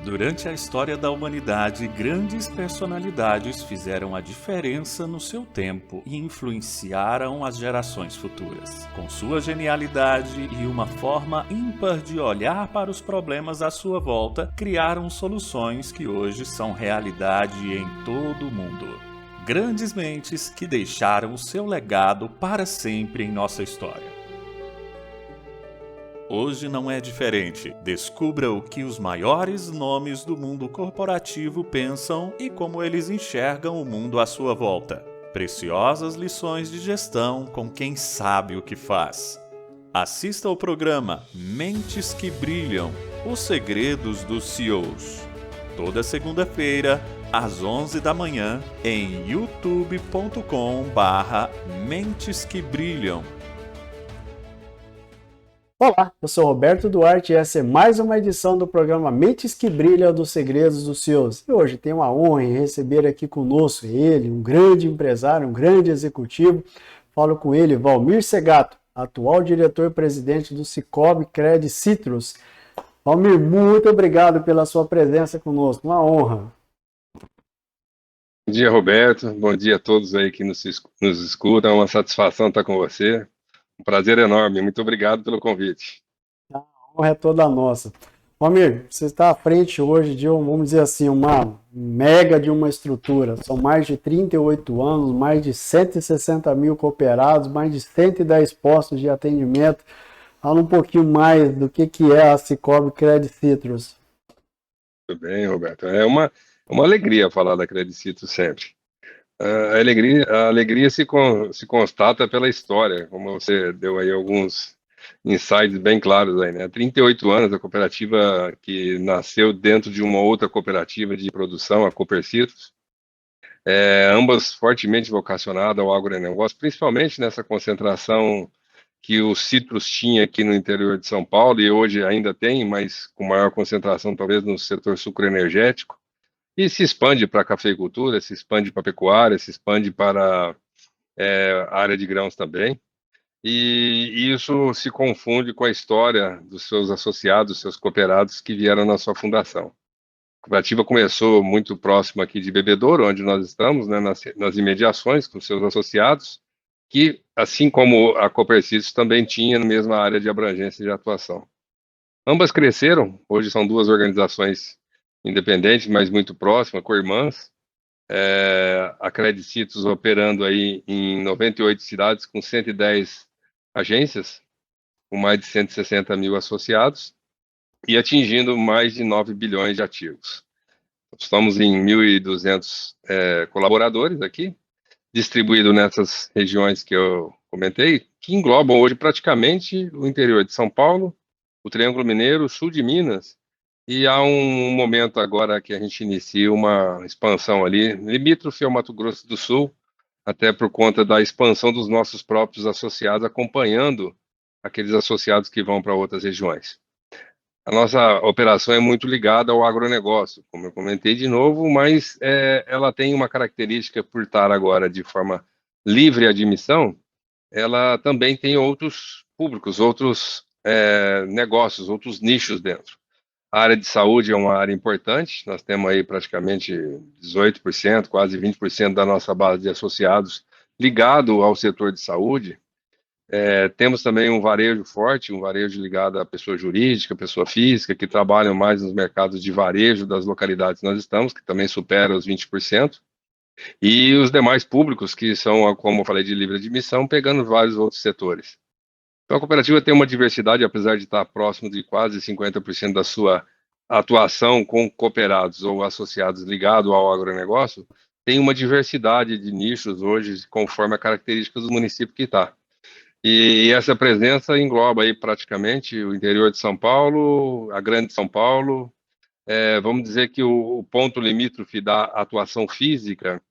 Durante a história da humanidade, grandes personalidades fizeram a diferença no seu tempo e influenciaram as gerações futuras. Com sua genialidade e uma forma ímpar de olhar para os problemas à sua volta, criaram soluções que hoje são realidade em todo o mundo. Grandes mentes que deixaram o seu legado para sempre em nossa história. Hoje não é diferente. Descubra o que os maiores nomes do mundo corporativo pensam e como eles enxergam o mundo à sua volta. Preciosas lições de gestão com quem sabe o que faz. Assista ao programa Mentes que Brilham, os segredos dos CEOs. Toda segunda-feira, às 11 da manhã, em youtube.com/Mentes que Brilham. Olá, eu sou Roberto Duarte e essa é mais uma edição do programa Mentes que Brilham dos Segredos dos CEOs. E hoje tenho a honra em receber aqui conosco ele, um grande empresário, um grande executivo. Falo com ele, Valmir Segato, atual diretor-presidente do Sicoob Credit Citrus. Valmir, muito obrigado pela sua presença conosco, uma honra. Bom dia, Roberto. Bom dia a todos aí que nos escutam. É uma satisfação estar com você. Um prazer enorme. Muito obrigado pelo convite. A honra é toda nossa. Valmir, você está à frente hoje de, vamos dizer assim, uma mega de uma estrutura. São mais de 38 anos, mais de 160 mil cooperados, mais de 110 postos de atendimento. Fala um pouquinho mais do que é a Sicoob Credit Citrus. Tudo bem, Roberto. É uma alegria falar da Credit Citrus sempre. A alegria se constata pela história, como você deu aí alguns insights bem claros aí, né? 38 anos, a cooperativa que nasceu dentro de uma outra cooperativa de produção, a Cooper Citrus, ambas fortemente vocacionadas ao agronegócio, principalmente nessa concentração que o Citrus tinha aqui no interior de São Paulo, e hoje ainda tem, mas com maior concentração talvez no setor sucroenergético. E se expande para a cafeicultura, se expande para a pecuária, se expande para a área de grãos também. E isso se confunde com a história dos seus associados, dos seus cooperados que vieram na sua fundação. A cooperativa começou muito próximo aqui de Bebedouro, onde nós estamos, né, nas imediações com seus associados, que, assim como a Cooper Citrus, também tinha na mesma área de abrangência de atuação. Ambas cresceram, hoje são duas organizações independente, mas muito próxima, co-irmãs. A Credit Citrus operando aí em 98 cidades com 110 agências, com mais de 160 mil associados e atingindo mais de 9 bilhões de ativos. Estamos em 1.200 colaboradores aqui, distribuídos nessas regiões que eu comentei, que englobam hoje praticamente o interior de São Paulo, o Triângulo Mineiro, o sul de Minas. E há um momento agora que a gente inicia uma expansão ali, limítrofe ao Mato Grosso do Sul, até por conta da expansão dos nossos próprios associados, acompanhando aqueles associados que vão para outras regiões. A nossa operação é muito ligada ao agronegócio, como eu comentei de novo, mas ela tem uma característica por estar agora de forma livre de admissão, ela também tem outros públicos, outros negócios, outros nichos dentro. A área de saúde é uma área importante, nós temos aí praticamente 18%, quase 20% da nossa base de associados ligado ao setor de saúde. Temos também um varejo forte, um varejo ligado à pessoa jurídica, pessoa física, que trabalham mais nos mercados de varejo das localidades que nós estamos, que também supera os 20%. E os demais públicos, que são, como eu falei, de livre admissão, pegando vários outros setores. Então, a cooperativa tem uma diversidade, apesar de estar próximo de quase 50% da sua atuação com cooperados ou associados ligados ao agronegócio, tem uma diversidade de nichos hoje, conforme a característica do município que está. E essa presença engloba aí praticamente o interior de São Paulo, a Grande São Paulo. Vamos dizer que o ponto limítrofe da atuação física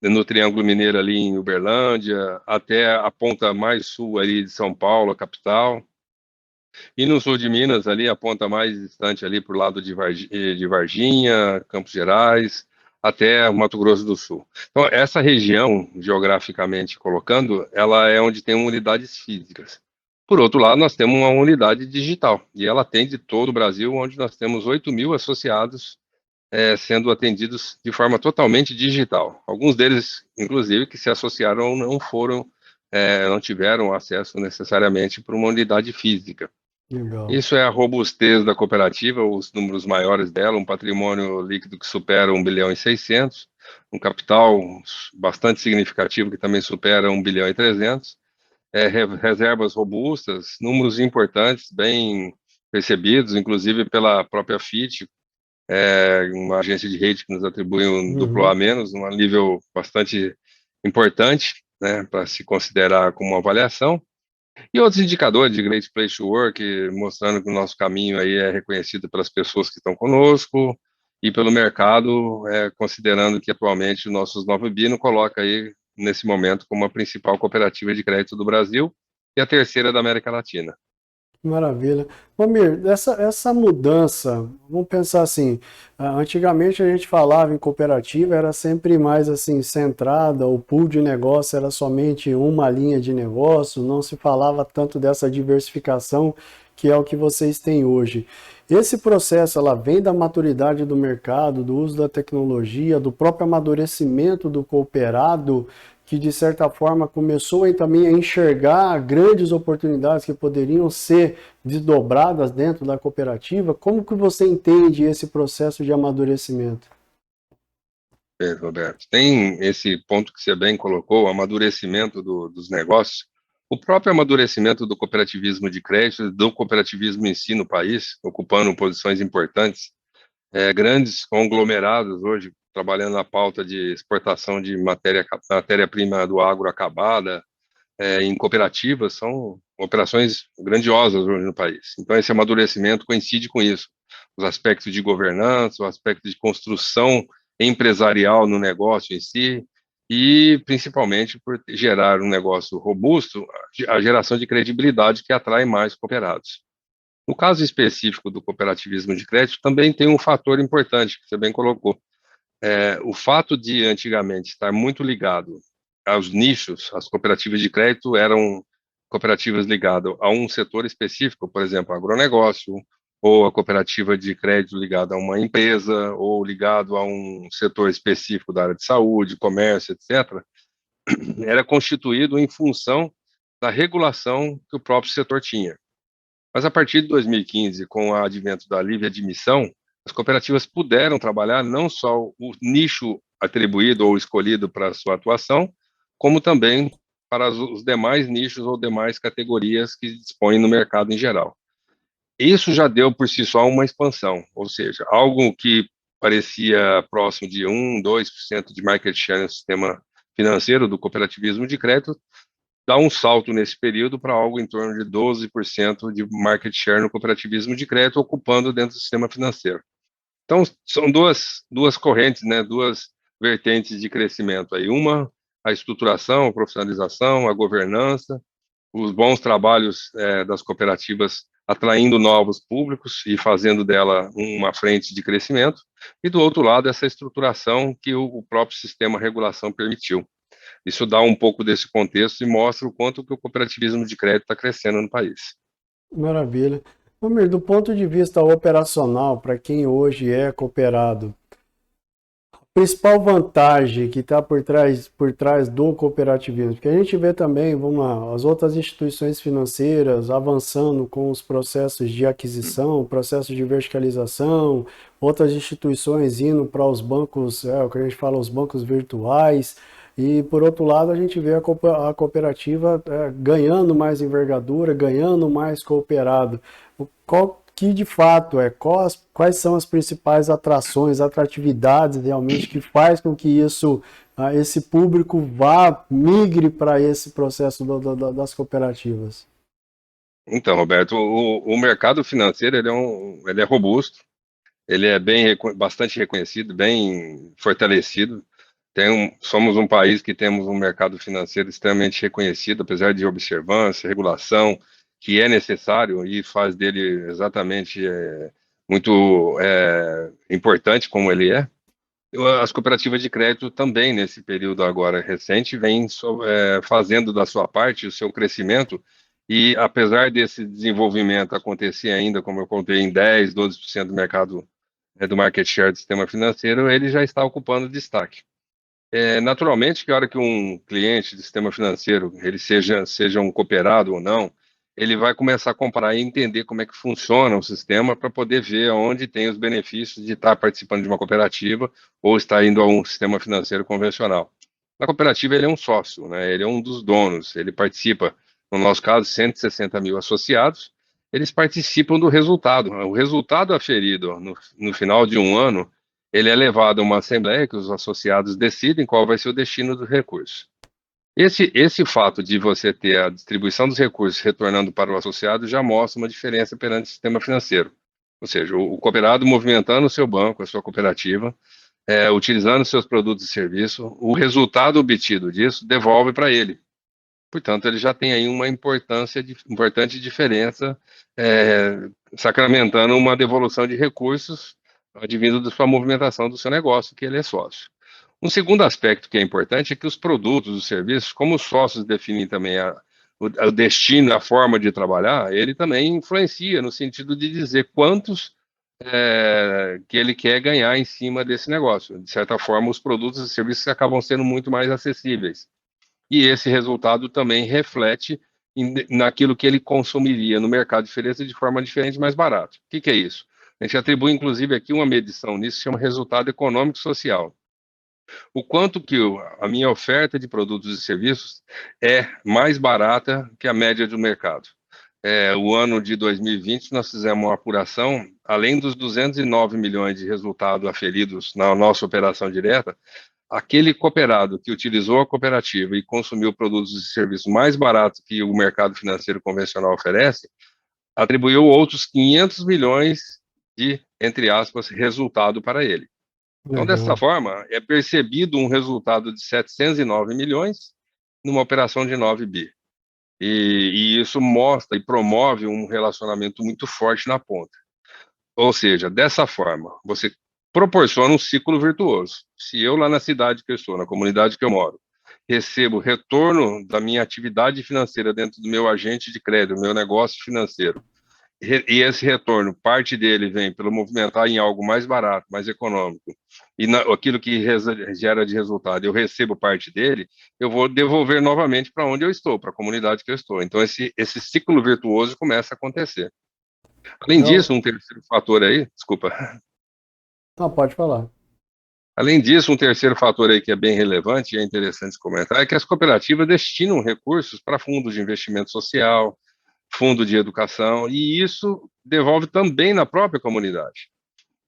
no Triângulo Mineiro ali em Uberlândia, até a ponta mais sul ali de São Paulo, a capital. E no sul de Minas, ali a ponta mais distante ali por lado de Varginha, Campos Gerais, até Mato Grosso do Sul. Então, essa região, geograficamente colocando, ela é onde tem unidades físicas. Por outro lado, nós temos uma unidade digital, e ela atende todo o Brasil, onde nós temos 8 mil associados sendo atendidos de forma totalmente digital. Alguns deles, inclusive, que se associaram não tiveram acesso necessariamente para uma unidade física. Legal. Isso é a robustez da cooperativa, os números maiores dela, um patrimônio líquido que supera 1,6 bilhão, um capital bastante significativo que também supera 1,3 bilhão, reservas robustas, números importantes, bem percebidos, inclusive pela própria Fitch, uma agência de rating que nos atribui um duplo A Uhum. menos, um nível bastante importante, né, para se considerar como uma avaliação. E outros indicadores de Great Place to Work, mostrando que o nosso caminho aí é reconhecido pelas pessoas que estão conosco e pelo mercado, considerando que atualmente o nosso 9 Bi coloca aí, nesse momento, como a principal cooperativa de crédito do Brasil e a terceira da América Latina. Maravilha. Romir, essa mudança, vamos pensar assim, antigamente a gente falava em cooperativa, era sempre mais assim, centrada, o pool de negócio era somente uma linha de negócio, não se falava tanto dessa diversificação que é o que vocês têm hoje. Esse processo, ela vem da maturidade do mercado, do uso da tecnologia, do próprio amadurecimento do cooperado, que de certa forma começou também a enxergar grandes oportunidades que poderiam ser desdobradas dentro da cooperativa. Como que você entende esse processo de amadurecimento? Roberto, tem esse ponto que você bem colocou, o amadurecimento dos negócios, o próprio amadurecimento do cooperativismo de crédito, do cooperativismo em si no país, ocupando posições importantes, grandes conglomerados hoje, trabalhando na pauta de exportação de matéria-prima do agro acabada, em cooperativas, são operações grandiosas hoje no país. Então, esse amadurecimento coincide com isso. Os aspectos de governança, o aspecto de construção empresarial no negócio em si, e principalmente por gerar um negócio robusto, a geração de credibilidade que atrai mais cooperados. No caso específico do cooperativismo de crédito, também tem um fator importante que você bem colocou. O fato de antigamente estar muito ligado aos nichos, as cooperativas de crédito eram cooperativas ligadas a um setor específico, por exemplo, agronegócio, ou a cooperativa de crédito ligada a uma empresa, ou ligado a um setor específico da área de saúde, comércio, etc., era constituído em função da regulação que o próprio setor tinha. Mas a partir de 2015, com o advento da livre admissão, as cooperativas puderam trabalhar não só o nicho atribuído ou escolhido para a sua atuação, como também para os demais nichos ou demais categorias que dispõem no mercado em geral. Isso já deu por si só uma expansão, ou seja, algo que parecia próximo de 1, 2% de market share no sistema financeiro do cooperativismo de crédito, dá um salto nesse período para algo em torno de 12% de market share no cooperativismo de crédito, ocupando dentro do sistema financeiro. Então, são duas correntes, né, duas vertentes de crescimento aí. Uma, a estruturação, a profissionalização, a governança, os bons trabalhos das cooperativas atraindo novos públicos e fazendo dela uma frente de crescimento. E, do outro lado, essa estruturação que o próprio sistema de regulação permitiu. Isso dá um pouco desse contexto e mostra o quanto que o cooperativismo de crédito está crescendo no país. Maravilha. Romir, do ponto de vista operacional, para quem hoje é cooperado, principal vantagem que está por trás do cooperativismo, porque a gente vê também, vamos lá, as outras instituições financeiras avançando com os processos de aquisição, processos de verticalização, outras instituições indo para os bancos, o que a gente fala, os bancos virtuais, e por outro lado a gente vê a cooperativa ganhando mais envergadura, ganhando mais cooperado. Qual que de fato quais são as principais atratividades realmente que faz com que esse público migre para esse processo das cooperativas? Então, Roberto, o mercado financeiro ele é robusto, ele é bastante reconhecido, bem fortalecido. Somos um país que temos um mercado financeiro extremamente reconhecido, apesar de observância, regulação, que é necessário e faz dele exatamente muito importante como ele é. As cooperativas de crédito também, nesse período agora recente, vêm fazendo da sua parte o seu crescimento e, apesar desse desenvolvimento acontecer ainda, como eu contei, em 10, 12% do mercado do market share do sistema financeiro, ele já está ocupando destaque. Naturalmente que a hora que um cliente do sistema financeiro, ele seja um cooperado ou não, ele vai começar a comparar e entender como é que funciona o sistema para poder ver onde tem os benefícios de estar participando de uma cooperativa ou estar indo a um sistema financeiro convencional. Na cooperativa ele é um sócio, né? Ele é um dos donos, ele participa, no nosso caso, 160 mil associados, eles participam do resultado. O resultado aferido no final de um ano, ele é levado a uma assembleia que os associados decidem qual vai ser o destino dos recursos. Esse fato de você ter a distribuição dos recursos retornando para o associado já mostra uma diferença perante o sistema financeiro. Ou seja, o cooperado movimentando o seu banco, a sua cooperativa, utilizando seus produtos e serviços, o resultado obtido disso devolve para ele. Portanto, ele já tem aí uma importante diferença, sacramentando uma devolução de recursos advindo da sua movimentação do seu negócio, que ele é sócio. Um segundo aspecto que é importante é que os produtos, os serviços, como os sócios definem também o destino, a forma de trabalhar, ele também influencia no sentido de dizer quantos que ele quer ganhar em cima desse negócio. De certa forma, os produtos e serviços acabam sendo muito mais acessíveis. E esse resultado também reflete naquilo que ele consumiria no mercado de forma diferente, mais barato. O que é isso? A gente atribui, inclusive, aqui uma medição nisso, chama resultado econômico social. O quanto que a minha oferta de produtos e serviços é mais barata que a média do mercado. O ano de 2020, nós fizemos uma apuração, além dos 209 milhões de resultados aferidos na nossa operação direta, aquele cooperado que utilizou a cooperativa e consumiu produtos e serviços mais baratos que o mercado financeiro convencional oferece, atribuiu outros 500 milhões de, entre aspas, resultado para ele. Então, dessa forma, é percebido um resultado de 709 milhões numa operação de 9 bi. E isso mostra e promove um relacionamento muito forte na ponta. Ou seja, dessa forma, você proporciona um ciclo virtuoso. Se eu lá na cidade que eu estou, na comunidade que eu moro, recebo retorno da minha atividade financeira dentro do meu agente de crédito, meu negócio financeiro, e esse retorno, parte dele vem pelo movimentar em algo mais barato, mais econômico, e aquilo que gera de resultado, eu recebo parte dele, eu vou devolver novamente para onde eu estou, para a comunidade que eu estou. Então, esse ciclo virtuoso começa a acontecer. Além disso, um terceiro fator aí, desculpa. Não, pode falar. Além disso, um terceiro fator aí que é bem relevante e é interessante comentar é que as cooperativas destinam recursos para fundos de investimento social, fundo de educação, e isso devolve também na própria comunidade.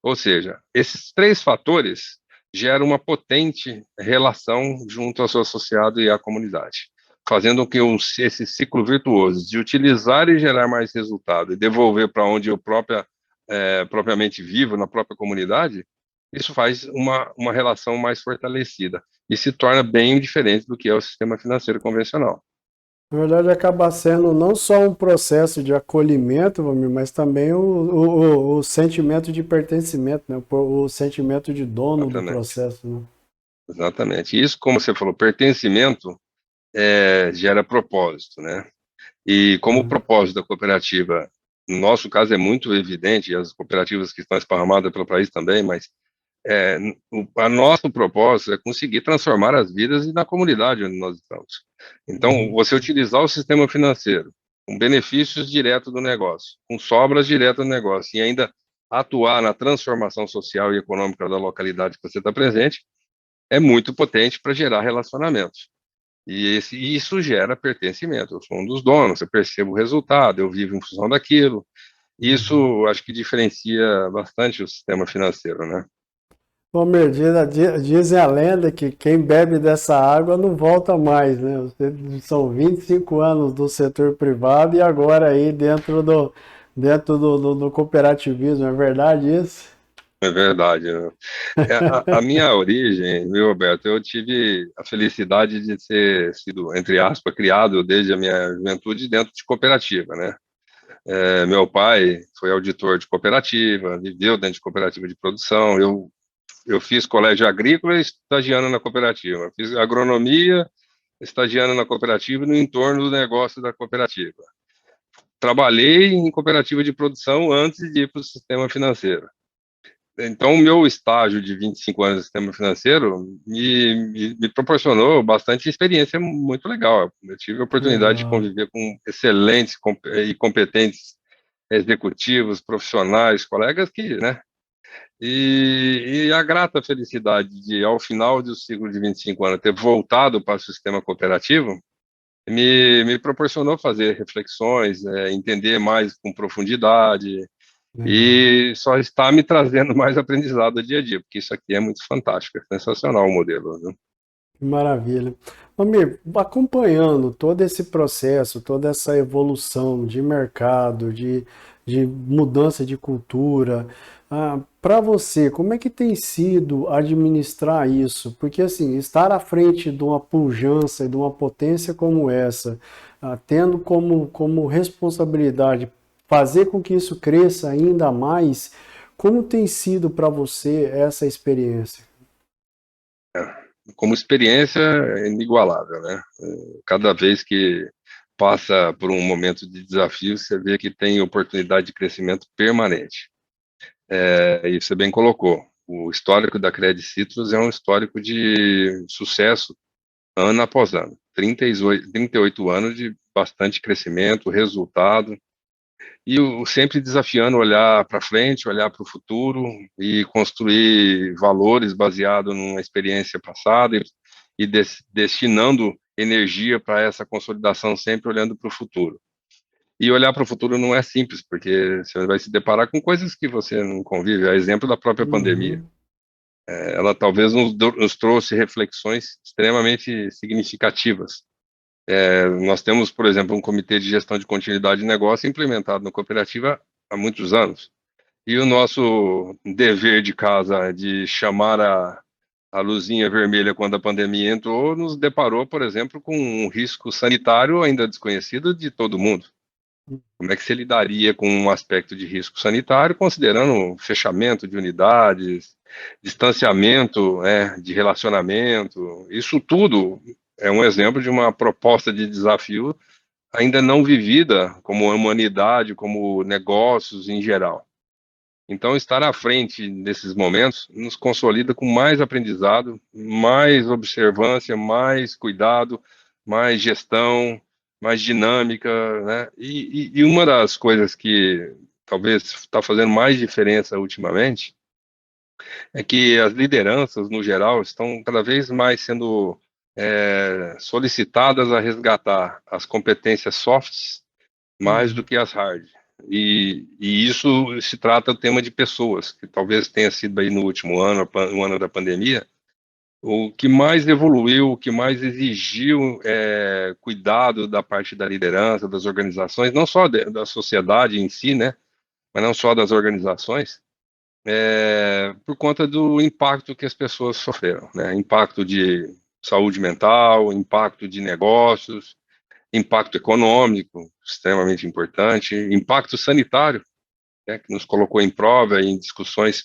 Ou seja, esses três fatores geram uma potente relação junto ao seu associado e à comunidade, fazendo com que esse ciclo virtuoso de utilizar e gerar mais resultado e devolver para onde eu propriamente vivo, na própria comunidade, isso faz uma relação mais fortalecida e se torna bem diferente do que é o sistema financeiro convencional. Na verdade, acaba sendo não só um processo de acolhimento, mas também o sentimento de pertencimento, né? O sentimento de dono do processo. Né? Exatamente. Isso, como você falou, pertencimento gera propósito, né? E como o propósito da cooperativa, no nosso caso é muito evidente, e as cooperativas que estão esparramadas pelo país também, mas a nosso propósito é conseguir transformar as vidas e na comunidade onde nós estamos. Então, você utilizar o sistema financeiro com benefícios diretos do negócio, com sobras diretas do negócio, e ainda atuar na transformação social e econômica da localidade que você está presente, é muito potente para gerar relacionamentos. E isso gera pertencimento. Eu sou um dos donos, eu percebo o resultado, eu vivo em função daquilo. Isso acho que diferencia bastante o sistema financeiro, né? Bom, Merdina, dizem a lenda que quem bebe dessa água não volta mais, né? São 25 anos do setor privado e agora aí dentro do cooperativismo, é verdade isso? É verdade. Né? A minha origem, viu, Roberto, eu tive a felicidade de ter sido, entre aspas, criado desde a minha juventude dentro de cooperativa, né? Meu pai foi auditor de cooperativa, viveu dentro de cooperativa de produção, eu fiz colégio agrícola estagiando na cooperativa. Fiz agronomia estagiando na cooperativa e no entorno do negócio da cooperativa. Trabalhei em cooperativa de produção antes de ir para o sistema financeiro. Então, o meu estágio de 25 anos no sistema financeiro me proporcionou bastante experiência muito legal. Eu tive a oportunidade de Legal. conviver com excelentes e competentes executivos, profissionais, colegas que, né? E a grata felicidade de, ao final do ciclo de 25 anos, ter voltado para o sistema cooperativo, me proporcionou fazer reflexões, entender mais com profundidade, Legal. e só está me trazendo mais aprendizado dia a dia, porque isso aqui é muito fantástico, é sensacional o modelo, né? Que maravilha. Amigo, acompanhando todo esse processo, toda essa evolução de mercado, de mudança de cultura, para você, como é que tem sido administrar isso? Porque, assim, estar à frente de uma pujança e de uma potência como essa, tendo como responsabilidade fazer com que isso cresça ainda mais, como tem sido para você essa experiência? Como experiência é inigualável, né? Cada vez que passa por um momento de desafio, você vê que tem oportunidade de crescimento permanente. E você bem colocou, o histórico da Credit Citrus é um histórico de sucesso ano após ano. 38 anos de bastante crescimento, resultado, e sempre desafiando olhar para frente, olhar para o futuro e construir valores baseado numa experiência passada e destinando energia para essa consolidação, sempre olhando para o futuro. E olhar para o futuro não é simples, porque você vai se deparar com coisas que você não convive. A exemplo da própria pandemia. Uhum. Ela talvez nos trouxe reflexões extremamente significativas. Nós temos, por exemplo, um comitê de gestão de continuidade de negócio implementado na cooperativa há muitos anos. E o nosso dever de casa de chamar a luzinha vermelha quando a pandemia entrou nos deparou, por exemplo, com um risco sanitário ainda desconhecido de todo mundo. Como é que se lidaria com um aspecto de risco sanitário, considerando fechamento de unidades, distanciamento, de relacionamento? Isso tudo é um exemplo de uma proposta de desafio ainda não vivida como humanidade, como negócios em geral. Então, estar à frente desses momentos nos consolida com mais aprendizado, mais observância, mais cuidado, mais gestão, mais dinâmica, né? E uma das coisas que talvez está fazendo mais diferença ultimamente é que as lideranças, no geral, estão cada vez mais sendo solicitadas a resgatar as competências softs mais do Uhum. que as hard. E isso se trata do tema de pessoas, que talvez tenha sido aí no último ano, o ano da pandemia, o que mais evoluiu, o que mais exigiu cuidado da parte da liderança, das organizações, não só da sociedade em si, né, mas não só das organizações, por conta do impacto que as pessoas sofreram, né, impacto de saúde mental, impacto de negócios, impacto econômico, extremamente importante, impacto sanitário, né, que nos colocou em prova em discussões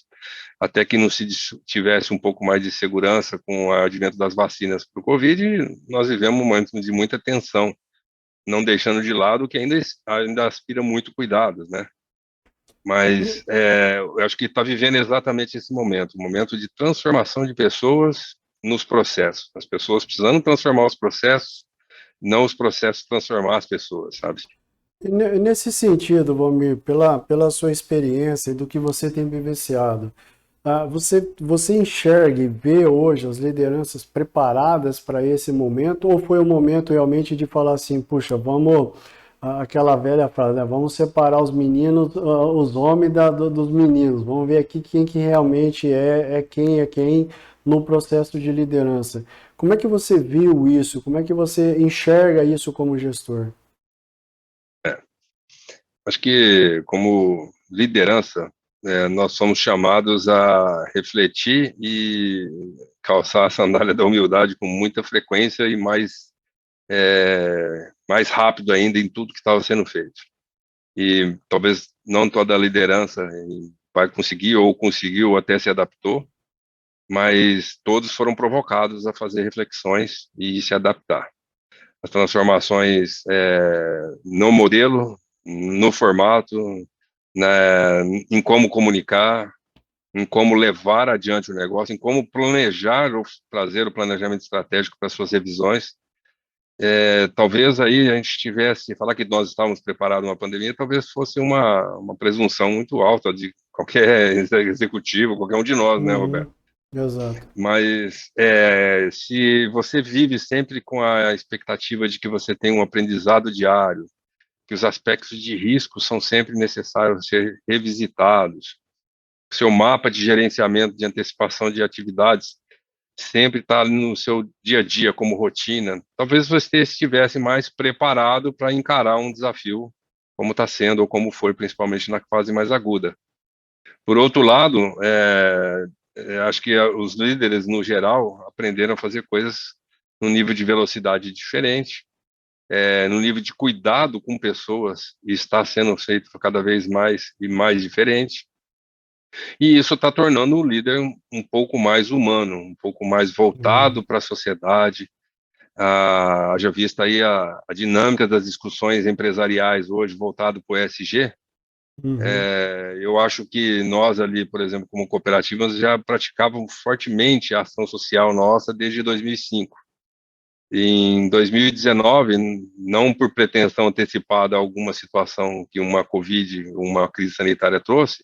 até que não se tivesse um pouco mais de segurança com o advento das vacinas para o Covid, nós vivemos um momento de muita tensão, não deixando de lado que ainda aspira muito cuidados, né? Mas eu acho que está vivendo exatamente esse momento, um momento de transformação de pessoas nos processos, as pessoas precisando transformar os processos, não os processos transformar as pessoas, sabe? Nesse sentido, Valmir, pela sua experiência e do que você tem vivenciado, você enxerga e vê hoje as lideranças preparadas para esse momento, ou foi o momento realmente de falar assim, puxa, vamos, aquela velha frase, né, vamos separar os meninos, os homens dos meninos, vamos ver aqui quem que realmente é quem no processo de liderança. Como é que você viu isso? Como é que você enxerga isso como gestor? Acho que, como liderança, nós somos chamados a refletir e calçar a sandália da humildade com muita frequência e mais rápido ainda em tudo que estava sendo feito. E talvez não toda a liderança vai conseguir ou conseguiu ou até se adaptou, mas todos foram provocados a fazer reflexões e se adaptar. As transformações no modelo, no formato, em como comunicar, em como levar adiante o negócio, em como planejar ou trazer o planejamento estratégico para suas revisões. Talvez aí a gente tivesse, falar que nós estávamos preparados uma pandemia, talvez fosse uma presunção muito alta de qualquer executivo, qualquer um de nós, né, Roberto? Uhum. Exato. Mas se você vive sempre com a expectativa de que você tem um aprendizado diário, que os aspectos de risco são sempre necessários ser revisitados, seu mapa de gerenciamento de antecipação de atividades sempre está no seu dia a dia como rotina, talvez você estivesse mais preparado para encarar um desafio como está sendo ou como foi, principalmente na fase mais aguda. Por outro lado, acho que os líderes, no geral, aprenderam a fazer coisas num nível de velocidade diferente, no nível de cuidado com pessoas, e está sendo feito cada vez mais e mais diferente. E isso está tornando o líder um pouco mais humano, um pouco mais voltado Uhum. para a sociedade. Já vista aí a dinâmica das discussões empresariais hoje voltado para o ESG. Uhum. Eu acho que nós ali, por exemplo, como cooperativas, já praticávamos fortemente a ação social nossa desde 2005. Em 2019, não por pretensão antecipada a alguma situação que uma Covid, uma crise sanitária trouxe,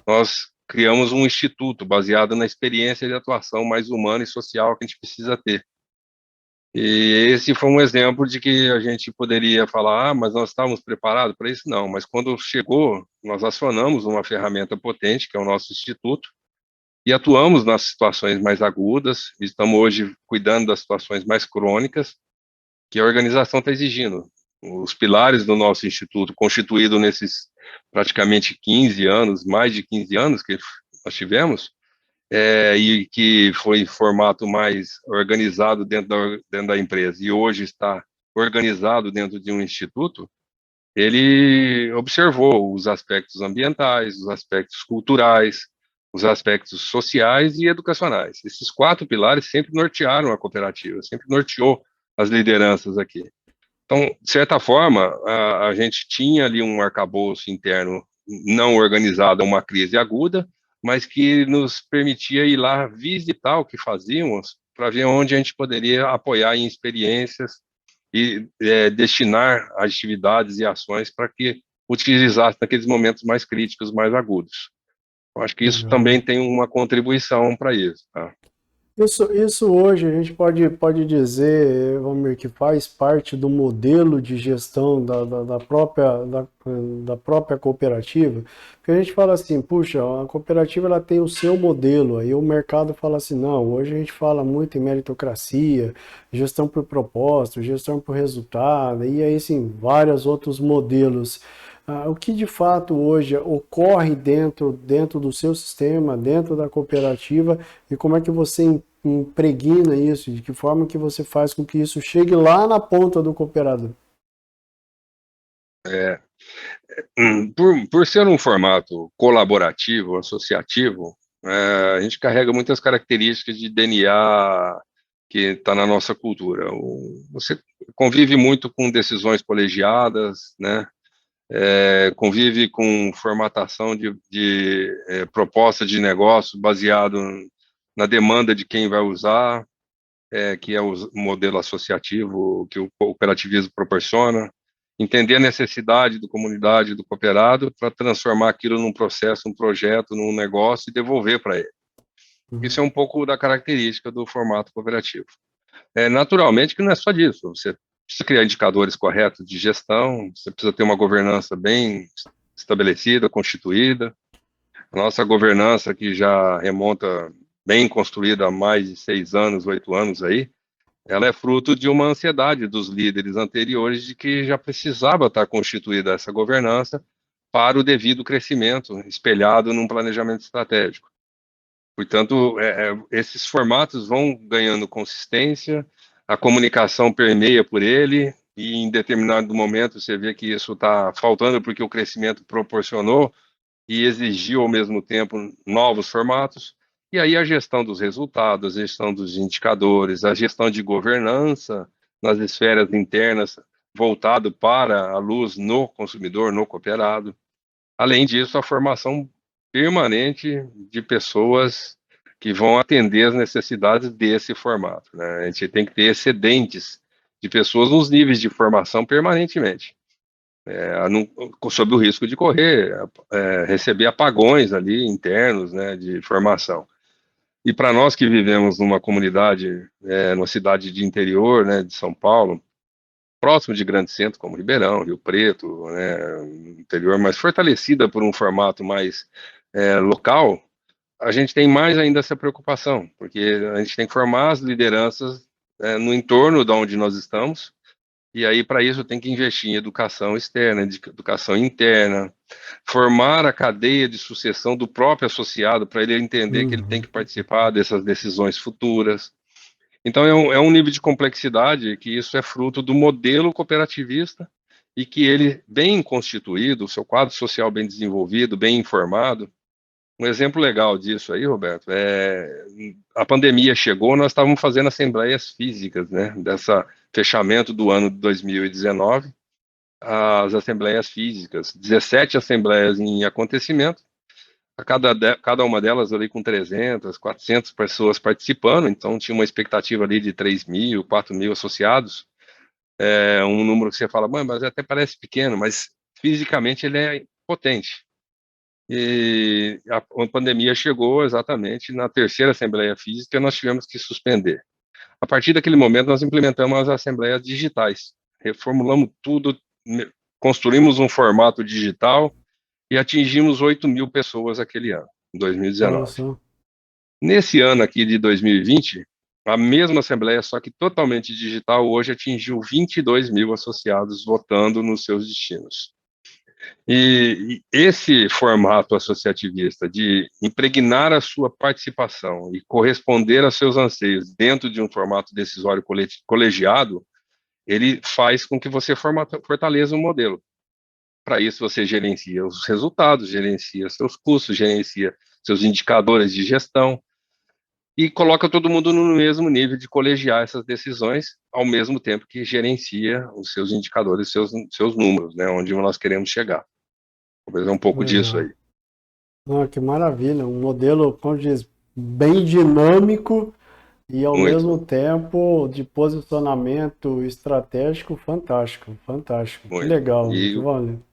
nós criamos um instituto baseado na experiência de atuação mais humana e social que a gente precisa ter. E esse foi um exemplo de que a gente poderia falar, mas nós estávamos preparados para isso? Não, mas quando chegou, nós acionamos uma ferramenta potente, que é o nosso instituto, e atuamos nas situações mais agudas, estamos hoje cuidando das situações mais crônicas, que a organização está exigindo. Os pilares do nosso instituto, constituído nesses praticamente 15 anos, mais de 15 anos que nós tivemos, e que foi em formato mais organizado dentro da empresa, e hoje está organizado dentro de um instituto, ele observou os aspectos ambientais, os aspectos culturais, os aspectos sociais e educacionais. Esses 4 pilares sempre nortearam a cooperativa, sempre norteou as lideranças aqui. Então, de certa forma, a gente tinha ali um arcabouço interno não organizado a uma crise aguda, mas que nos permitia ir lá visitar o que fazíamos para ver onde a gente poderia apoiar em experiências e destinar atividades e ações para que utilizasse naqueles momentos mais críticos, mais agudos. Eu acho que isso também Legal. tem uma contribuição para isso. Tá? Isso hoje a gente pode dizer, Valmir, que faz parte do modelo de gestão da própria cooperativa, porque a gente fala assim, puxa, a cooperativa ela tem o seu modelo, aí o mercado fala assim, não, hoje a gente fala muito em meritocracia, gestão por propósito, gestão por resultado, e aí sim, vários outros modelos. O que de fato hoje ocorre dentro do seu sistema, dentro da cooperativa, e como é que você impregna isso, de que forma que você faz com que isso chegue lá na ponta do cooperador? Por ser um formato colaborativo, associativo, a gente carrega muitas características de DNA que está na nossa cultura. Você convive muito com decisões colegiadas, né? Convive com formatação de proposta de negócio baseado na demanda de quem vai usar, que é o modelo associativo que o cooperativismo proporciona, entender a necessidade da comunidade, do cooperado, para transformar aquilo num processo, um projeto, num negócio e devolver para ele. Isso é um pouco da característica do formato cooperativo. Naturalmente que não é só disso, você precisa criar indicadores corretos de gestão, você precisa ter uma governança bem estabelecida, constituída. A nossa governança, que já remonta bem construída há mais de 6 anos, 8 anos aí, ela é fruto de uma ansiedade dos líderes anteriores de que já precisava estar constituída essa governança para o devido crescimento, espelhado num planejamento estratégico. Portanto, esses formatos vão ganhando consistência, a comunicação permeia por ele, e em determinado momento você vê que isso está faltando porque o crescimento proporcionou e exigiu ao mesmo tempo novos formatos. E aí a gestão dos resultados, a gestão dos indicadores, a gestão de governança nas esferas internas, voltado para a luz no consumidor, no cooperado. Além disso, a formação permanente de pessoas que vão atender as necessidades desse formato, né? A gente tem que ter excedentes de pessoas nos níveis de formação permanentemente, sob o risco de receber apagões ali internos, né, de formação. E para nós que vivemos numa comunidade, numa cidade de interior, né, de São Paulo, próximo de grandes centros como Ribeirão, Rio Preto, né, interior mais fortalecida por um formato mais local, a gente tem mais ainda essa preocupação, porque a gente tem que formar as lideranças no entorno de onde nós estamos, e aí para isso tem que investir em educação externa, educação interna, formar a cadeia de sucessão do próprio associado para ele entender que ele tem Uhum. que participar dessas decisões futuras. Então é um nível de complexidade que isso é fruto do modelo cooperativista e que ele, bem constituído, o seu quadro social bem desenvolvido, bem informado. Um exemplo legal disso aí, Roberto, a pandemia chegou, nós estávamos fazendo assembleias físicas, né, dessa fechamento do ano de 2019, as assembleias físicas, 17 assembleias em acontecimento, cada uma delas ali com 300, 400 pessoas participando, então tinha uma expectativa ali de 3.000, 4.000 associados, um número que você fala, mas até parece pequeno, mas fisicamente ele é potente. E a pandemia chegou exatamente na terceira Assembleia Física, nós tivemos que suspender. A partir daquele momento, nós implementamos as assembleias digitais, reformulamos tudo, construímos um formato digital e atingimos 8.000 pessoas aquele ano, em Olha 2019. só. Nesse ano aqui de 2020, a mesma Assembleia, só que totalmente digital, hoje atingiu 22.000 associados votando nos seus destinos. E esse formato associativista de impregnar a sua participação e corresponder aos seus anseios dentro de um formato decisório colegiado, ele faz com que você fortaleça o modelo. Para isso, você gerencia os resultados, gerencia seus custos, gerencia seus indicadores de gestão e coloca todo mundo no mesmo nível de colegiar essas decisões, ao mesmo tempo que gerencia os seus indicadores, seus números, né, onde nós queremos chegar. Talvez um pouco disso Legal. aí. Ah, que maravilha. Um modelo, como diz, bem dinâmico e ao mesmo Muito, tempo de posicionamento estratégico fantástico. Fantástico. Que muito. legal, E Giovanni.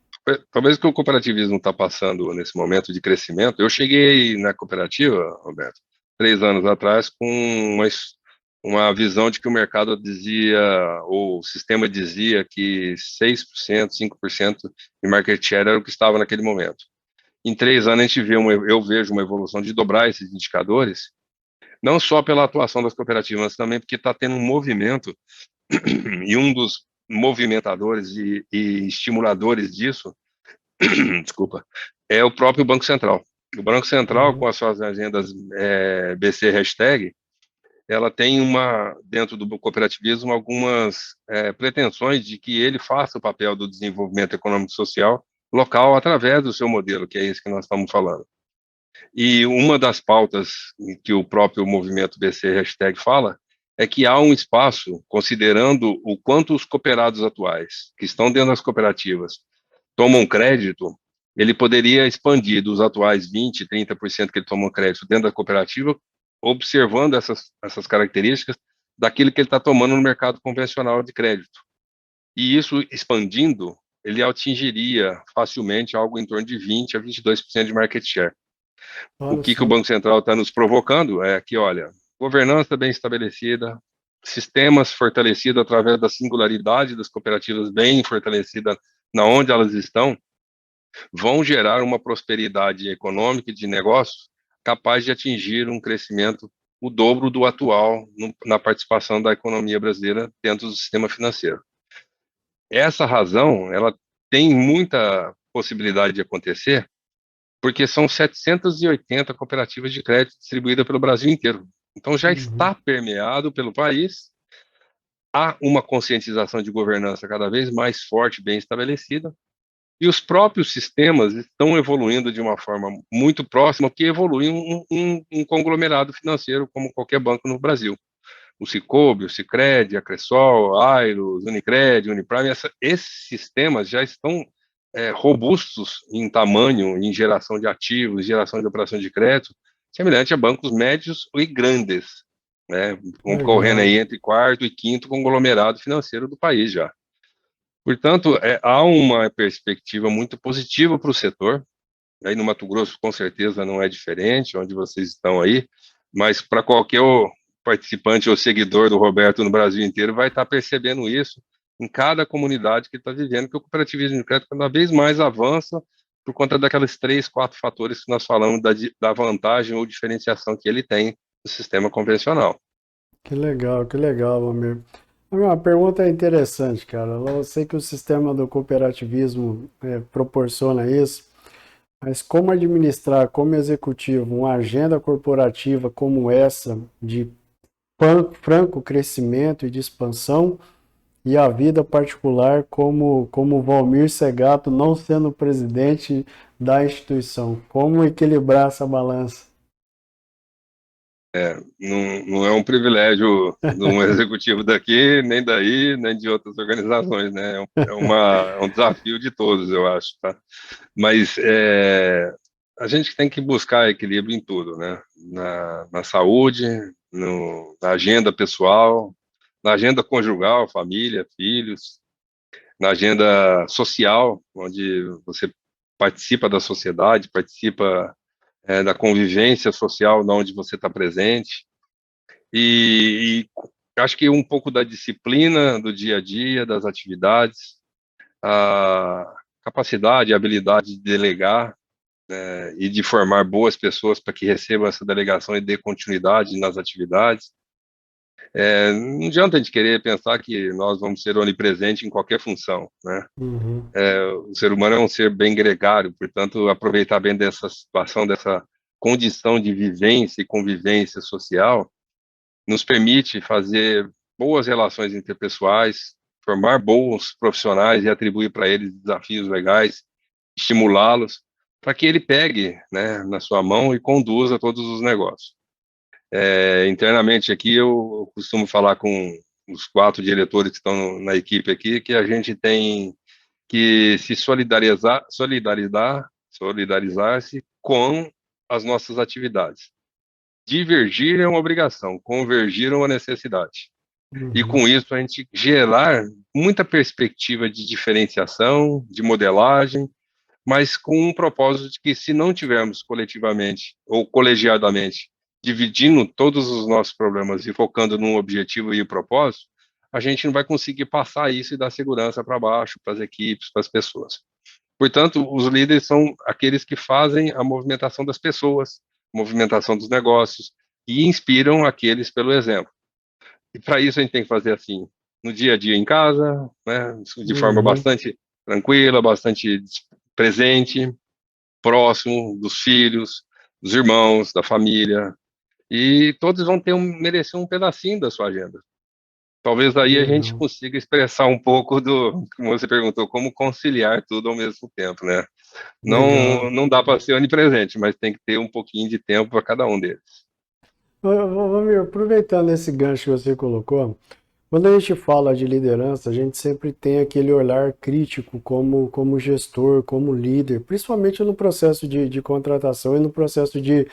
talvez o que o cooperativismo está passando nesse momento de crescimento. Eu cheguei na cooperativa, Roberto, 3 anos atrás, com uma visão de que o mercado dizia, ou o sistema dizia que 6%, 5% de market share era o que estava naquele momento. Em 3 anos, eu vejo uma evolução de dobrar esses indicadores, não só pela atuação das cooperativas, mas também porque está tendo um movimento, e um dos movimentadores e estimuladores disso, desculpa, é o próprio Banco Central. O Banco Central, com Uhum. as suas agendas BC Hashtag, ela tem dentro do cooperativismo, algumas pretensões de que ele faça o papel do desenvolvimento econômico e social local através do seu modelo, que é esse que nós estamos falando. E uma das pautas que o próprio movimento BC Hashtag fala é que há um espaço, considerando o quanto os cooperados atuais, que estão dentro das cooperativas, tomam crédito, ele poderia expandir dos atuais 20%, 30% que ele tomou crédito dentro da cooperativa, observando essas características daquilo que ele está tomando no mercado convencional de crédito. E isso expandindo, ele atingiria facilmente algo em torno de 20% a 22% de market share. O Olha que o só. Banco Central está nos provocando é que, olha, governança bem estabelecida, sistemas fortalecidos através da singularidade das cooperativas bem fortalecida na onde elas estão, vão gerar uma prosperidade econômica e de negócios capaz de atingir um crescimento o dobro do atual na participação da economia brasileira dentro do sistema financeiro. Essa razão, ela tem muita possibilidade de acontecer, porque são 780 cooperativas de crédito distribuídas pelo Brasil inteiro. Então já Uhum. está permeado pelo país, há uma conscientização de governança cada vez mais forte, bem estabelecida, e os próprios sistemas estão evoluindo de uma forma muito próxima que evolui um conglomerado financeiro como qualquer banco no Brasil. O Sicobi, o Sicredi, a Cressol, a Airos, Unicred, Uniprime, esses sistemas já estão robustos em tamanho, em geração de ativos, geração de operações de crédito, semelhante a bancos médios e grandes, né, concorrendo Legal. aí entre quarto e quinto conglomerado financeiro do país já. Portanto, há uma perspectiva muito positiva para o setor. Aí no Mato Grosso, com certeza, não é diferente, onde vocês estão aí, mas para qualquer participante ou seguidor do Roberto no Brasil inteiro vai estar percebendo isso em cada comunidade que está vivendo, que o cooperativismo de crédito cada vez mais avança por conta daqueles 3, 4 fatores que nós falamos da vantagem ou diferenciação que ele tem do sistema convencional. Que legal, Amir. Uma pergunta interessante, cara. Eu sei que o sistema do cooperativismo proporciona isso, mas como administrar, como executivo, uma agenda corporativa como essa, de franco crescimento e de expansão, e a vida particular como Valmir Segato não sendo presidente da instituição? Como equilibrar essa balança? Não é um privilégio de um executivo daqui, nem daí, nem de outras organizações, né? É um desafio de todos, eu acho, tá? Mas a gente tem que buscar equilíbrio em tudo, né? Na saúde, na agenda pessoal, na agenda conjugal, família, filhos, na agenda social, onde você participa da sociedade, participa da convivência social, onde você está presente. E acho que um pouco da disciplina do dia a dia, das atividades, a capacidade, a habilidade de delegar, e de formar boas pessoas para que recebam essa delegação e dê continuidade nas atividades. Não adianta a gente querer pensar que nós vamos ser onipresentes em qualquer função, né? Uhum. O ser humano é um ser bem gregário, portanto, aproveitar bem dessa situação, dessa condição de vivência e convivência social, nos permite fazer boas relações interpessoais, formar bons profissionais e atribuir para eles desafios legais, estimulá-los, para que ele pegue, né, na sua mão e conduza todos os negócios. Internamente aqui, eu costumo falar com os 4 diretores que estão na equipe aqui, que a gente tem que se solidarizar-se com as nossas atividades. Divergir é uma obrigação, convergir é uma necessidade. E Uhum. com isso a gente gerar muita perspectiva de diferenciação, de modelagem, mas com um propósito de que se não tivermos coletivamente ou colegiadamente dividindo todos os nossos problemas e focando num objetivo e propósito, a gente não vai conseguir passar isso e dar segurança para baixo, para as equipes, para as pessoas. Portanto, os líderes são aqueles que fazem a movimentação das pessoas, movimentação dos negócios e inspiram aqueles pelo exemplo. E para isso a gente tem que fazer assim, no dia a dia em casa, né, de forma Uhum. bastante tranquila, bastante presente, próximo dos filhos, dos irmãos, da família, e todos vão merecer um pedacinho da sua agenda. Talvez aí a gente Legal. consiga expressar um pouco como você perguntou, como conciliar tudo ao mesmo tempo, né? Legal. Não dá para ser onipresente, mas tem que ter um pouquinho de tempo para cada um deles. Valmir, aproveitando esse gancho que você colocou, quando a gente fala de liderança, a gente sempre tem aquele olhar crítico como gestor, como líder, principalmente no processo de contratação e no processo de,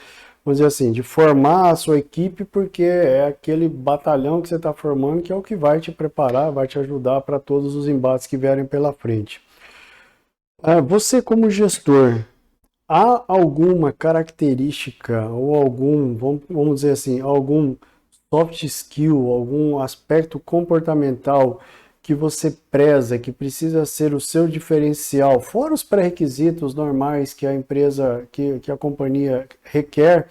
vamos dizer assim, de formar a sua equipe, porque é aquele batalhão que você está formando que é o que vai te preparar, vai te ajudar para todos os embates que vierem pela frente. Você como gestor, há alguma característica ou algum, vamos dizer assim, algum soft skill, algum aspecto comportamental que você preza, que precisa ser o seu diferencial, fora os pré-requisitos normais que a empresa, que a companhia requer,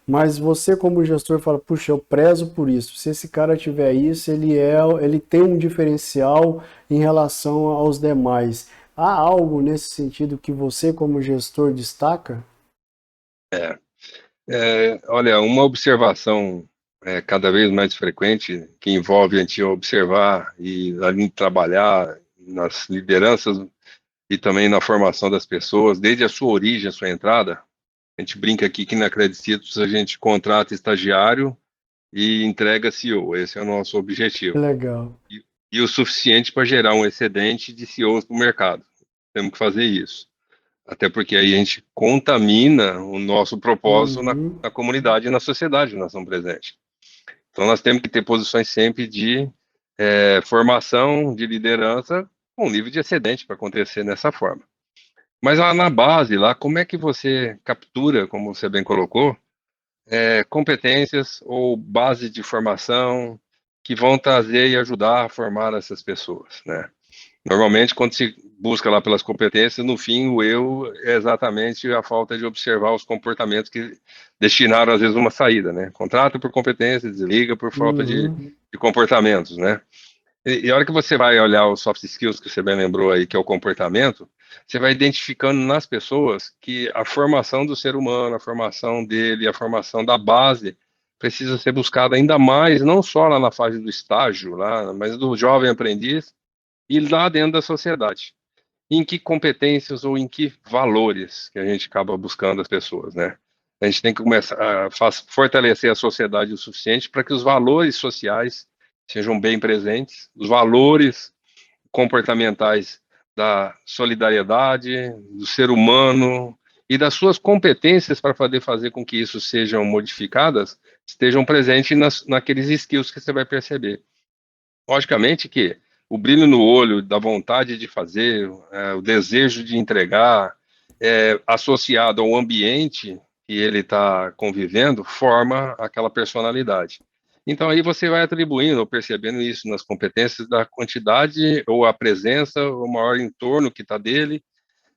mas você como gestor fala, puxa, eu prezo por isso. Se esse cara tiver isso, ele tem um diferencial em relação aos demais. Há algo nesse sentido que você como gestor destaca? Olha, uma observação cada vez mais frequente, que envolve a gente observar e ali trabalhar nas lideranças e também na formação das pessoas, desde a sua origem, a sua entrada. A gente brinca aqui que na Credicitos a gente contrata estagiário e entrega CEO. Esse é o nosso Que objetivo. legal. E o suficiente para gerar um excedente de CEOs para o mercado. temos que fazer isso. Até porque aí a gente contamina o nosso propósito Uhum. na comunidade e na sociedade que nós estamos presentes. Então, nós temos que ter posições sempre de formação, de liderança, com um nível de excedente para acontecer dessa forma. Mas lá na base, lá, como é que você captura, como você bem colocou, competências ou base de formação que vão trazer e ajudar a formar essas pessoas, né? Normalmente, quando se busca lá pelas competências, no fim, o eu é exatamente a falta de observar os comportamentos que destinaram, às vezes, uma saída, né? Contrata por competência, desliga por falta Uhum. de comportamentos, né? E a hora que você vai olhar os soft skills que você bem lembrou aí, que é o comportamento, você vai identificando nas pessoas que a formação do ser humano, a formação dele, a formação da base precisa ser buscada ainda mais, não só lá na fase do estágio, lá, mas do jovem aprendiz e lá dentro da sociedade. Em que competências ou em que valores que a gente acaba buscando as pessoas, né? A gente tem que começar a fortalecer a sociedade o suficiente para que os valores sociais sejam bem presentes, os valores comportamentais da solidariedade, do ser humano e das suas competências para poder fazer com que isso sejam modificadas, estejam presentes naqueles skills que você vai perceber. Logicamente que o brilho no olho, da vontade de fazer, o desejo de entregar, associado ao ambiente que ele está convivendo, forma aquela personalidade. Então aí você vai atribuindo ou percebendo isso nas competências da quantidade ou a presença, o maior entorno que está dele,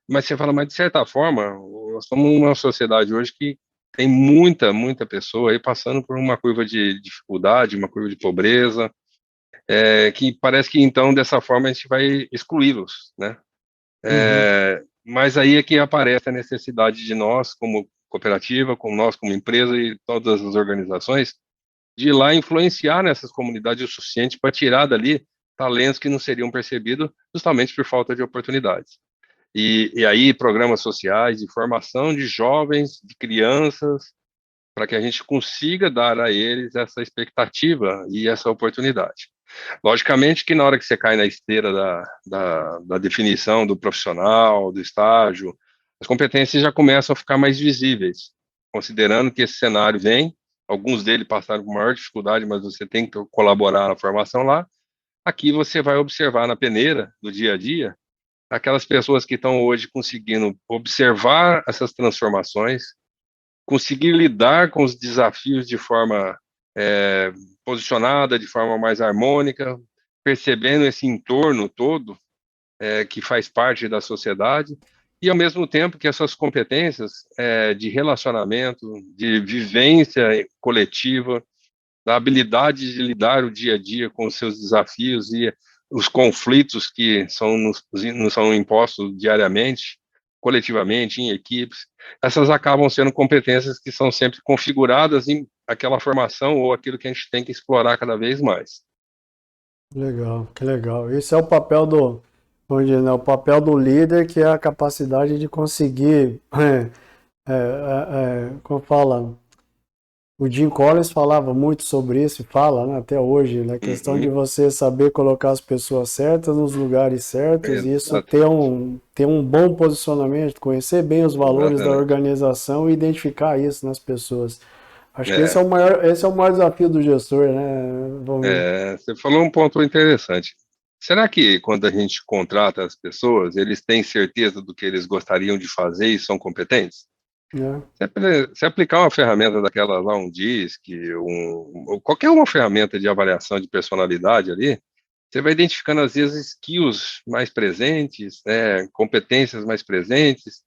mas você fala, mas de certa forma, nós estamos numa sociedade hoje que tem muita pessoa aí passando por uma curva de dificuldade, uma curva de pobreza, que parece que então dessa forma a gente vai excluí-los, né? Uhum. Mas aí é que aparece a necessidade de nós, como cooperativa, como nós, como empresa e todas as organizações, de ir lá influenciar nessas comunidades o suficiente para tirar dali talentos que não seriam percebidos justamente por falta de oportunidades. E aí programas sociais de formação de jovens, de crianças, para que a gente consiga dar a eles essa expectativa e essa oportunidade. Logicamente que na hora que você cai na esteira da definição do profissional, do estágio, as competências já começam a ficar mais visíveis, considerando que esse cenário vem, alguns deles passaram com maior dificuldade, mas você tem que colaborar na formação lá. Aqui você vai observar na peneira do dia a dia aquelas pessoas que estão hoje conseguindo observar essas transformações, conseguir lidar com os desafios de forma é, posicionada, de forma mais harmônica, percebendo esse entorno todo que faz parte da sociedade, e ao mesmo tempo que essas competências de relacionamento, de vivência coletiva, da habilidade de lidar o dia a dia com os seus desafios e os conflitos que nos são impostos diariamente, coletivamente, em equipes, essas acabam sendo competências que são sempre configuradas em aquela formação ou aquilo que a gente tem que explorar cada vez mais. Legal, que legal. Esse é o papel do, vamos dizer, né, o papel do líder, que é a capacidade de conseguir, como fala, o Jim Collins falava muito sobre isso e fala, né, até hoje, na questão de Uhum, você saber colocar as pessoas certas nos lugares certos e isso exatamente, ter um bom posicionamento, conhecer bem os valores da exatamente. organização e identificar isso nas pessoas. Acho que É, esse é o maior desafio do gestor, né, Valmir? você falou um ponto interessante. Será que quando a gente contrata as pessoas, eles têm certeza do que eles gostariam de fazer e são competentes? Né? Se aplicar uma ferramenta daquela lá, um DISC, ou qualquer uma ferramenta de avaliação de personalidade ali, você vai identificando, às vezes, skills mais presentes, competências mais presentes,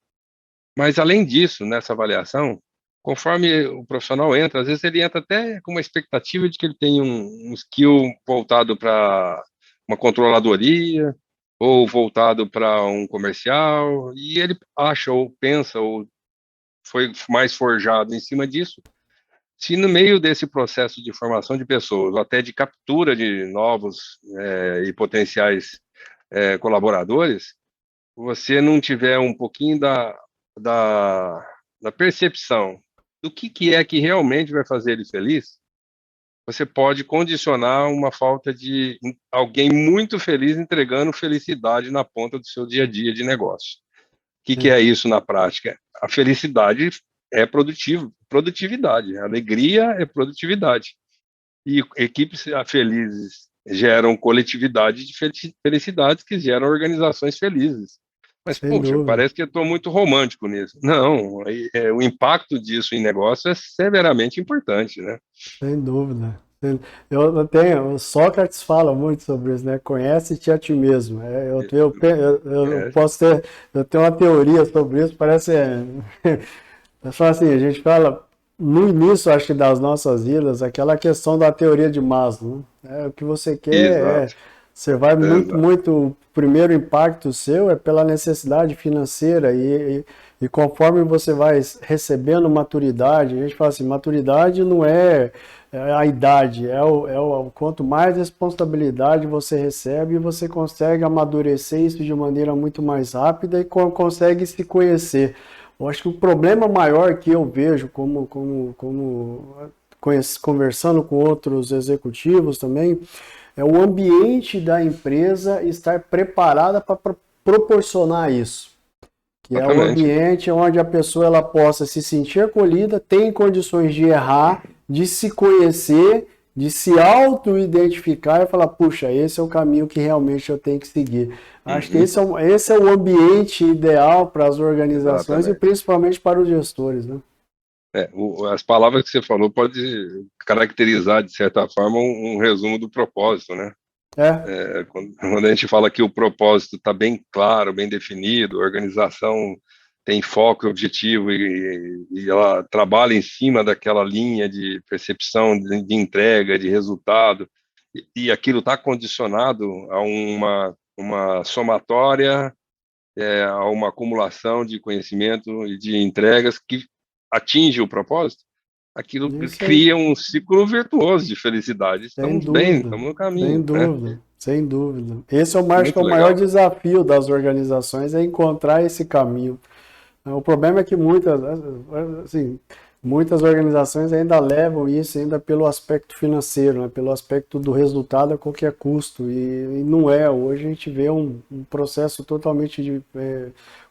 mas, além disso, nessa avaliação, conforme o profissional entra, às vezes ele entra até com uma expectativa de que ele tem um skill voltado para uma controladoria, ou voltado para um comercial, e ele acha, ou pensa, ou foi mais forjado em cima disso. Se no meio desse processo de formação de pessoas, ou até de captura de novos e potenciais colaboradores, você não tiver um pouquinho da, da percepção do que é que realmente vai fazer ele feliz, você pode condicionar uma falta de alguém muito feliz entregando felicidade na ponta do seu dia a dia de negócio. O que é isso na prática? A felicidade é produtividade, a alegria é produtividade. E equipes felizes geram coletividade de felicidades que geram organizações felizes. Mas, Sem puxa, dúvida, parece que eu estou muito romântico nisso. Não, o impacto disso em negócio é severamente importante, né? sem dúvida. Eu tenho, o Sócrates fala muito sobre isso, né? Conhece-te a ti mesmo. Eu É, posso ter, eu tenho uma teoria sobre isso, parece, é só assim, a gente fala, no início, acho que das nossas vidas, aquela questão da teoria de Maslow, né? O que você quer exato, você vai exato. o primeiro impacto seu é pela necessidade financeira e conforme você vai recebendo maturidade, a gente fala assim, maturidade não é a idade, quanto mais responsabilidade você recebe, você consegue amadurecer isso de maneira muito mais rápida e consegue se conhecer. Eu acho que o problema maior que eu vejo conversando com outros executivos também, é o ambiente da empresa estar preparada para proporcionar isso. Que é o Exatamente. ambiente onde a pessoa ela possa se sentir acolhida, tem condições de errar, de se conhecer, de se auto-identificar e falar, puxa, esse é o caminho que realmente eu tenho que seguir. Acho que Uhum, esse é o ambiente ideal para as organizações e exatamente. principalmente para os gestores, né? As palavras que você falou pode caracterizar, de certa forma, um resumo do propósito, né? É, Quando a gente fala que o propósito está bem claro, bem definido, a organização tem foco e objetivo e ela trabalha em cima daquela linha de percepção de entrega, de resultado, e aquilo está condicionado a uma somatória, a uma acumulação de conhecimento e de entregas que atinge o propósito, aquilo isso aí. cria um ciclo virtuoso de felicidade. Sem Estamos bem, dúvida, estamos no sem caminho, né? dúvida, sem dúvida. Esse é acho que é Muito o maior legal. desafio das organizações, é encontrar esse caminho. O problema é que assim, muitas organizações ainda levam isso ainda pelo aspecto financeiro, né? Pelo aspecto do resultado a qualquer custo, e não é. Hoje a gente vê um processo totalmente,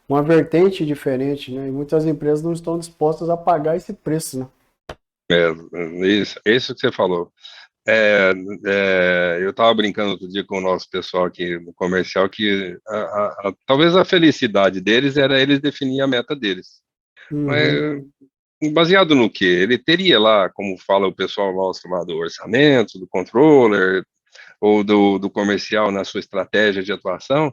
uma vertente diferente, né? E muitas empresas não estão dispostas a pagar esse preço, né? Isso que você falou. É, eu estava brincando outro dia com o nosso pessoal aqui no comercial que talvez a felicidade deles era eles definir a meta deles. Uhum. Mas baseado no quê? Ele teria lá, como fala o pessoal nosso lá do orçamento, do controller ou do comercial na sua estratégia de atuação,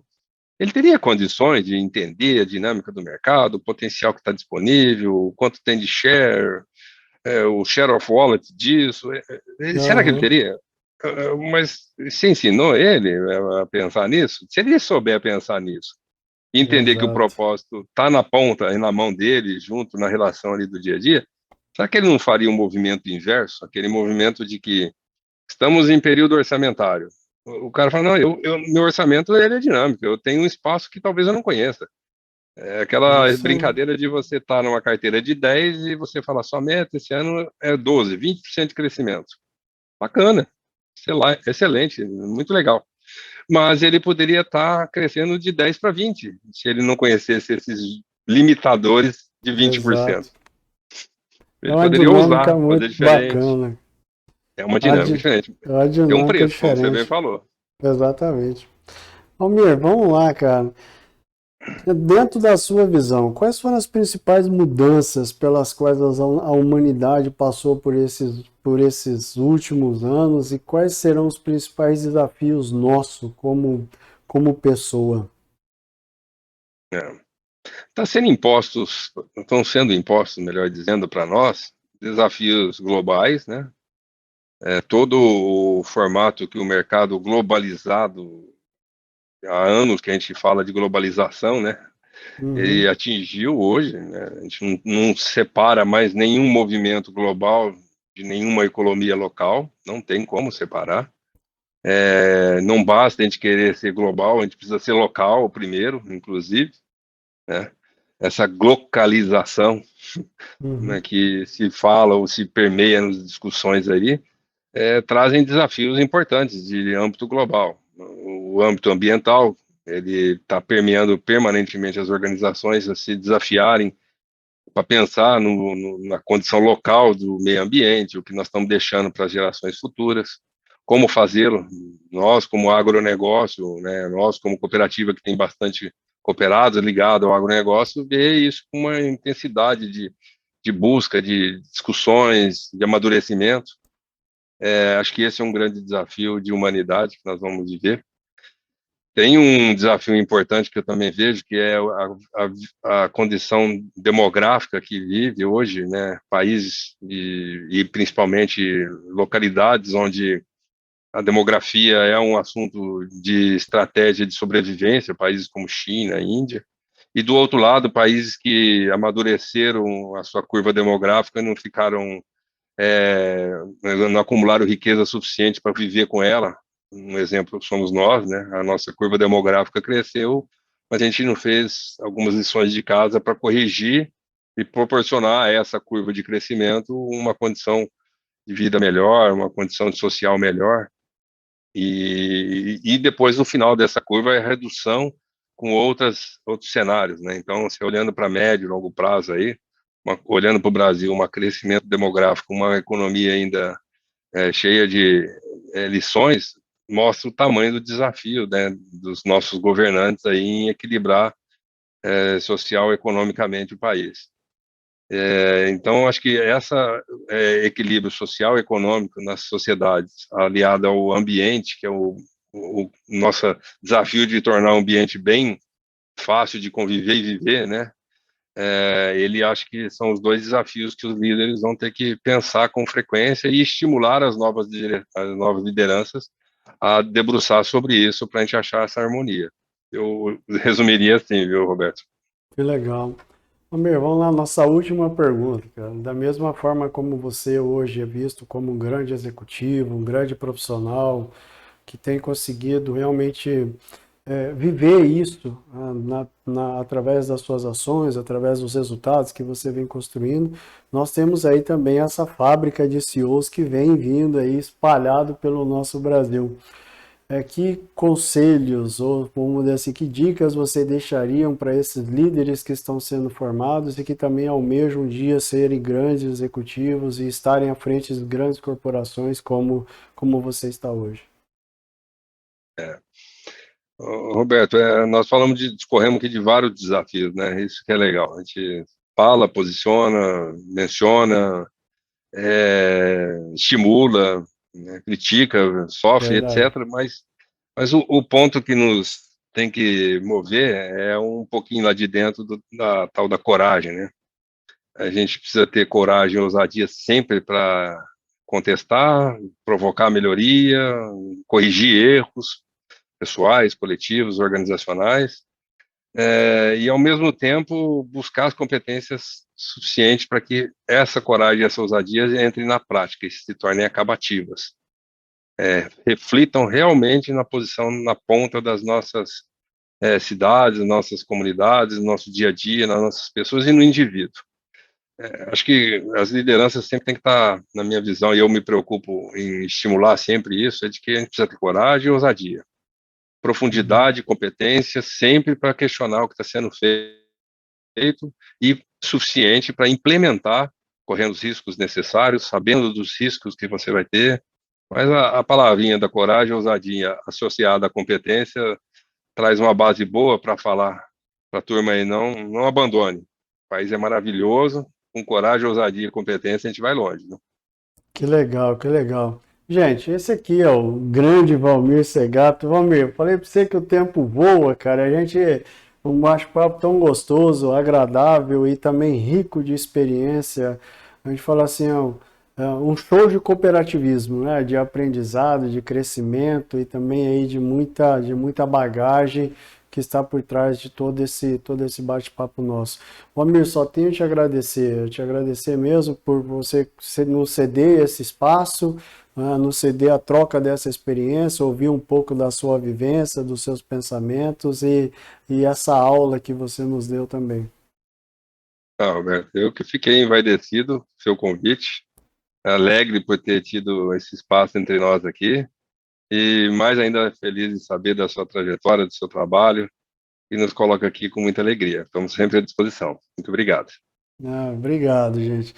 ele teria condições de entender a dinâmica do mercado, o potencial que está disponível, o quanto tem de share, o share of wallet disso. Será que ele Aham. teria? Mas você ensinou ele a pensar nisso? Se ele souber pensar nisso, e entender que o Exato. propósito está na ponta e na mão dele, junto na relação ali do dia a dia, será que ele não faria um movimento inverso? Aquele movimento de que estamos em período orçamentário. O cara fala, não, meu orçamento ele é dinâmico, eu tenho um espaço que talvez eu não conheça. É aquela Isso aí. brincadeira de você estar numa carteira de 10 e você fala, sua meta esse ano é 12, 20% de crescimento. Bacana, sei lá, excelente, muito legal. Mas ele poderia estar crescendo de 10 para 20, se ele não conhecesse esses limitadores de 20%. Exato. É Ele uma poderia dinâmica ousar, fazer muito diferente. bacana. É uma É uma dinâmica diferente. é uma Tem um dinâmica preço, como você bem diferente. falou. Exatamente. Almir, vamos lá, cara. Dentro da sua visão, quais foram as principais mudanças pelas quais a humanidade passou por esses últimos anos e quais serão os principais desafios nossos como pessoa? É. Estão sendo impostos, melhor dizendo, para nós, desafios globais, né? Todo o formato que o mercado globalizado, há anos que a gente fala de globalização, né? Ele Uhum, atingiu hoje, né? A gente não separa mais nenhum movimento global de nenhuma economia local, não tem como separar. Não basta a gente querer ser global, a gente precisa ser local primeiro, inclusive, né? Essa glocalização, né, uhum, que se fala ou se permeia nas discussões aí, trazem desafios importantes de âmbito global. O âmbito ambiental, ele está permeando permanentemente as organizações a se desafiarem para pensar na condição local do meio ambiente, o que nós estamos deixando para as gerações futuras, como fazê-lo. Nós, como agronegócio, né, nós, como cooperativa que tem bastante cooperados ligado ao agronegócio, vê isso com uma intensidade de busca, de discussões, de amadurecimento. Acho que esse é um grande desafio de humanidade que nós vamos viver. Tem um desafio importante que eu também vejo, que é a condição demográfica que vive hoje, né, países e principalmente localidades onde a demografia é um assunto de estratégia de sobrevivência, países como China, Índia, e do outro lado, países que amadureceram a sua curva demográfica e não ficaram, não acumularam riqueza suficiente para viver com ela. Um exemplo somos nós, né? A nossa curva demográfica cresceu, mas a gente não fez algumas lições de casa para corrigir e proporcionar a essa curva de crescimento uma condição de vida melhor, uma condição social melhor. E depois, no final dessa curva, é a redução com outros cenários, né? Então, se olhando para médio e longo prazo aí, olhando para o Brasil, um crescimento demográfico, uma economia ainda cheia de lições, mostra o tamanho do desafio, né, dos nossos governantes aí em equilibrar social e economicamente o país. Então, acho que esse equilíbrio social e econômico nas sociedades, aliado ao ambiente, que é o nosso desafio de tornar o ambiente bem fácil de conviver e viver, né? Ele acho que são os dois desafios que os líderes vão ter que pensar com frequência e estimular as novas lideranças a debruçar sobre isso para a gente achar essa harmonia. Eu resumiria assim, viu, Roberto? Que legal. Amir, vamos lá, nossa última pergunta, cara. Da mesma forma como você hoje é visto como um grande executivo, um grande profissional, que tem conseguido realmente viver isso através das suas ações, através dos resultados que você vem construindo, nós temos aí também essa fábrica de CEOs que vem vindo aí espalhado pelo nosso Brasil. Que conselhos, ou vamos dizer assim, que dicas você deixariam para esses líderes que estão sendo formados e que também almejam um dia serem grandes executivos e estarem à frente de grandes corporações como você está hoje? Roberto, nós discorremos aqui de vários desafios, né? Isso que é legal. A gente fala, posiciona, menciona, estimula, né? Critica, sofre, Verdade. etc. Mas o ponto que nos tem que mover é um pouquinho lá de dentro da tal da coragem, né? A gente precisa ter coragem e ousadia sempre para contestar, provocar melhoria, corrigir erros pessoais, coletivos, organizacionais, e ao mesmo tempo buscar as competências suficientes para que essa coragem e essa ousadia entrem na prática e se tornem acabativas. Reflitam realmente na posição, na ponta das nossas cidades, nossas comunidades, no nosso dia a dia, nas nossas pessoas e no indivíduo. Acho que as lideranças sempre têm que estar, na minha visão, e eu me preocupo em estimular sempre isso, é de que a gente precisa ter coragem e ousadia. Uhum. Profundidade, competência, sempre para questionar o que está sendo feito e suficiente para implementar, correndo os riscos necessários, sabendo dos riscos que você vai ter, mas a palavrinha da coragem, ousadia, associada à competência, traz uma base boa para falar para a turma aí, não abandone. O país é maravilhoso, com coragem, ousadia e competência a gente vai longe, né? Que legal, que legal. Gente, esse aqui é o grande Valmir Segato. Valmir, eu falei para você que o tempo voa, cara. A gente, um bate-papo tão gostoso, agradável e também rico de experiência. A gente fala assim, ó, um show de cooperativismo, né? De aprendizado, de crescimento e também aí de muita bagagem que está por trás de todo esse bate-papo nosso. Ô, Amir, só tenho eu te agradecer mesmo por você nos ceder esse espaço, nos ceder a troca dessa experiência, ouvir um pouco da sua vivência, dos seus pensamentos e essa aula que você nos deu também. Roberto, eu que fiquei envaidecido, seu convite. alegre por ter tido esse espaço entre nós aqui e mais ainda feliz de saber da sua trajetória, do seu trabalho e nos coloca aqui com muita alegria. Estamos sempre à disposição. Muito obrigado. Obrigado, gente.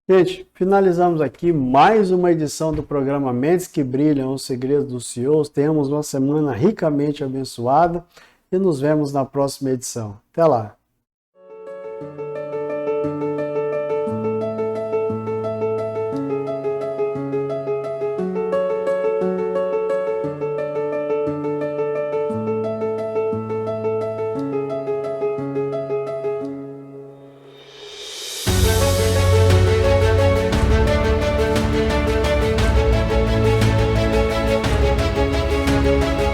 Gente, finalizamos aqui mais uma edição do programa Mentes que Brilham, os Segredos dos CEOs. Tenhamos uma semana ricamente abençoada e nos vemos na próxima edição. Até lá!